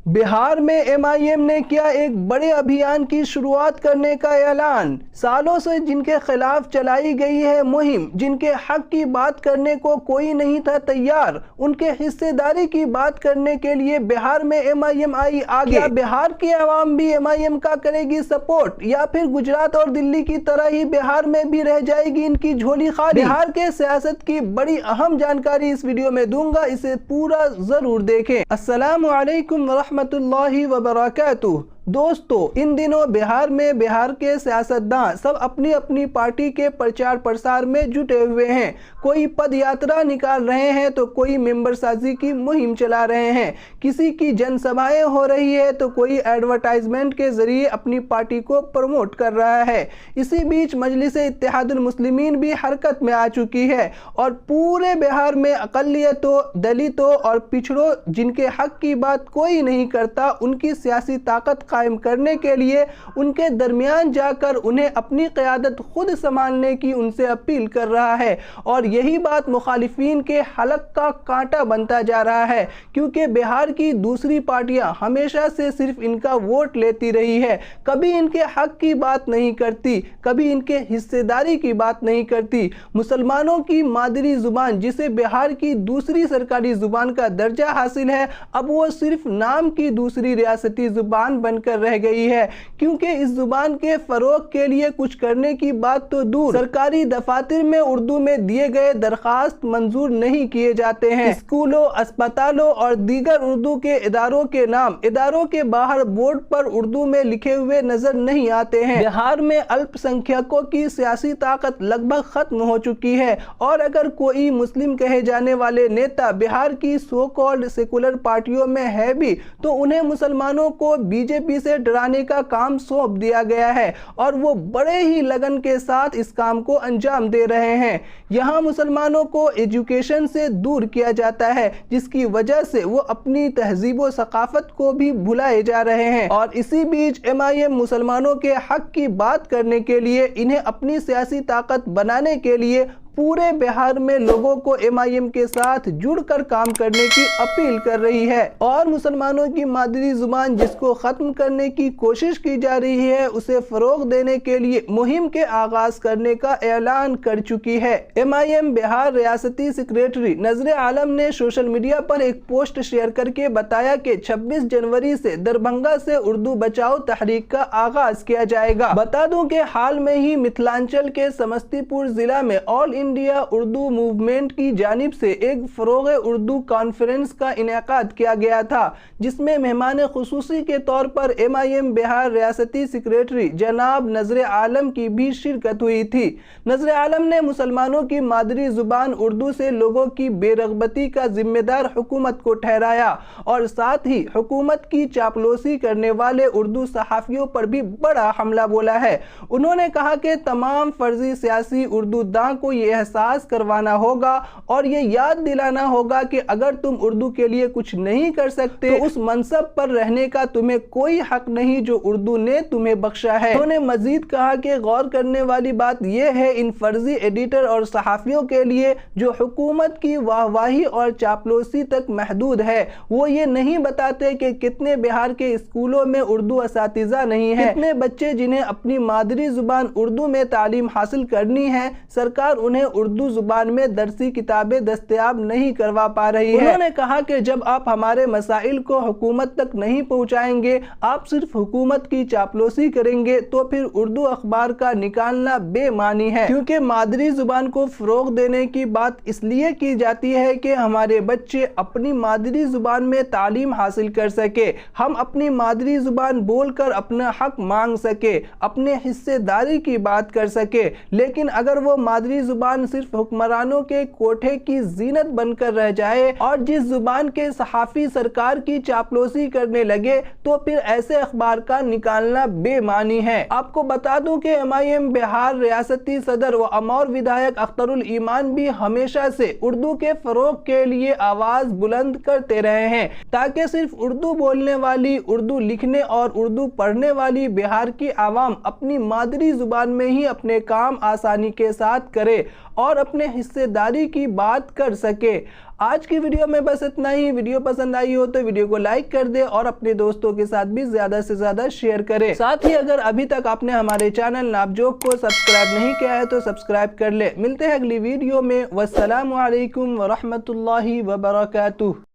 बिहार में एमआईएम ने किया एक बड़े अभियान की शुरुआत करने का ऐलान। सालों से जिनके खिलाफ चलाई गई है मुहिम, जिनके हक की बात करने को कोई नहीं था तैयार, उनके हिस्सेदारी की बात करने के लिए बिहार में एमआईएम आई आगे। क्या बिहार की आवाम भी एमआईएम का करेगी सपोर्ट, या फिर गुजरात और दिल्ली की तरह ही बिहार में भी रह जाएगी इनकी झोली खाली? बिहार के सियासत की बड़ी अहम जानकारी इस वीडियो में दूंगा, इसे पूरा जरूर देखें। अस्सलामु अलैकुम रहमतुल्लाहि व बरकातुहू। दोस्तों, इन दिनों बिहार में बिहार के सियासतदान सब अपनी अपनी पार्टी के प्रचार प्रसार में जुटे हुए हैं। कोई पद यात्रा निकाल रहे हैं तो कोई मेंबर साजी की मुहिम चला रहे हैं, किसी की जनसभाएं हो रही है तो कोई एडवर्टाइजमेंट के जरिए अपनी पार्टी को प्रमोट कर रहा है। इसी बीच मजलिस-ए-इत्तेहादुल मुस्लिमीन भी हरकत में आ चुकी है और पूरे बिहार में अक़लियतों, दलितों और पिछड़ों जिनके हक की बात कोई नहीं करता, उनकी सियासी ताकत कायम करने के लिए उनके दरमियान जाकर उन्हें अपनी क़यादत खुद संभालने की उनसे अपील कर रहा है। और यही बात मुखालिफिन के हलक का कांटा बनता जा रहा है, क्योंकि बिहार की दूसरी पार्टियां हमेशा से सिर्फ इनका वोट लेती रही है, कभी इनके हक की बात नहीं करती, कभी इनके हिस्सेदारी की बात नहीं करती। मुसलमानों की मादरी जुबान, जिसे बिहार की दूसरी सरकारी जुबान का दर्जा हासिल है, अब वो सिर्फ नाम की दूसरी रियासती जुबान बनकर रह गई है, क्योंकि इस जुबान के फरोग के लिए कुछ करने की बात तो दूर, सरकारी दफातर में उर्दू में दिए गए दरखास्त मंजूर नहीं किए जाते हैं। स्कूलों, अस्पतालों और दीगर उर्दू के इदारों के नाम इदारों के बाहर बोर्ड पर उर्दू में लिखे हुए नजर नहीं आते हैं। बिहार में अल्पसंख्यकों की सियासी ताकत लगभग खत्म हो चुकी है, और अगर कोई मुस्लिम कहे जाने वाले नेता बिहार की सो कॉल्ड सेकुलर पार्टियों में है भी, तो उन्हें मुसलमानों को बीजेपी से डराने का काम सौंप दिया गया है और वो बड़े ही लगन के साथ इस काम को अंजाम दे रहे हैं। यहाँ मुसलमानों को एजुकेशन से दूर किया जाता है, जिसकी वजह से वो अपनी तहजीब व सकाफत को भी भुलाए जा रहे हैं। और इसी बीच एमआईएम मुसलमानों के हक की बात करने के लिए, इन्हें अपनी सियासी ताकत बनाने के लिए पूरे बिहार में लोगों को एमआईएम के साथ जुड़कर काम करने की अपील कर रही है। और मुसलमानों की मादरी जुबान जिसको खत्म करने की कोशिश की जा रही है, उसे फरोग देने के लिए मुहिम के आगाज करने का ऐलान कर चुकी है। एमआईएम बिहार रियासती सेक्रेटरी नजर आलम ने सोशल मीडिया पर एक पोस्ट शेयर करके बताया कि 26 जनवरी से दरभंगा से उर्दू बचाओ तहरीक का आगाज किया जाएगा। बता दूं कि हाल में ही मिथिलांचल के समस्तीपुर जिला में ऑल इंडिया उर्दू मूवमेंट की जानिब से एक फरोग उर्दू कॉन्फ्रेंस का इनेकाद किया गया था, जिसमें मेहमान खुसूसी के तौर पर एमआईएम बिहार रियासती सेक्रेटरी जनाब नजर आलम की भी शिरकत हुई थी। नजर आलम ने मुसलमानों की मादरी जुबान उर्दू से लोगों की बेरगबती का जिम्मेदार हुकूमत को ठहराया और साथ ही हुकूमत की चापलूसी करने वाले उर्दू सहाफियों पर भी बड़ा हमला बोला है। उन्होंने कहा कि तमाम फर्जी सियासी उर्दू दां को ये एहसास करवाना होगा और ये याद दिलाना होगा कि अगर तुम उर्दू के लिए कुछ नहीं कर सकते तो उस मनसब पर रहने का तुम्हें कोई हक नहीं जो उर्दू ने तुम्हें बख्शा है। उन्होंने मजीद कहा कि गौर करने वाली बात यह है, इन फर्जी एडिटर और सहाफियों के लिए जो हुकूमत की वाहवाही और चापलूसी तक महदूद है, वो ये नहीं बताते कि कितने बिहार के स्कूलों में उर्दू असातिज़ा नहीं है, कितने बच्चे जिन्हें अपनी मादरी जुबान उर्दू में तालीम हासिल करनी है, सरकार उन्हें उर्दू जुबान में दरसी किताबें दस्तयाब नहीं करवा पा रही है। उन्होंने कहा कि जब आप हमारे मसाइल को हुकूमत तक नहीं पहुंचाएंगे, आप सिर्फ हुकूमत की चापलूसी करेंगे, तो फिर उर्दू अखबार का निकालना बेमानी है। क्योंकि मादरी जुबान को फरोग देने की बात इसलिए की जाती है कि हमारे बच्चे अपनी मादरी जुबान में तालीम हासिल कर सके, हम अपनी मादरी जुबान बोलकर अपना हक मांग सके, अपने हिस्सेदारी की बात कर सके। लेकिन अगर वो मादरी जुबान सिर्फ हुक्मरानों के कोठे की जीनत बनकर रह जाए और जिस जुबान के सहाफी सरकार की चापलूसी करने लगे, तो फिर ऐसे अखबार का निकालना बेमानी है। आपको बता दूं कि एमआईएम बिहार रियासती सदर व अमौर विधायक अख्तरुल ईमान भी हमेशा से उर्दू के फरोग के लिए आवाज बुलंद करते रहे हैं, ताकि सिर्फ उर्दू बोलने वाली, उर्दू लिखने और उर्दू पढ़ने वाली बिहार की आवाम अपनी मादरी जुबान में ही अपने काम आसानी के साथ करे और अपने हिस्सेदारी की बात कर सके। आज की वीडियो में बस इतना ही। वीडियो पसंद आई हो तो वीडियो को लाइक कर दे और अपने दोस्तों के साथ भी ज्यादा से ज्यादा शेयर करें। साथ ही अगर अभी तक आपने हमारे चैनल नापजोक को सब्सक्राइब नहीं किया है तो सब्सक्राइब कर ले। मिलते हैं अगली वीडियो में। वस्सलामु अलैकुम व रहमतुल्लाहि व बरकातुहू।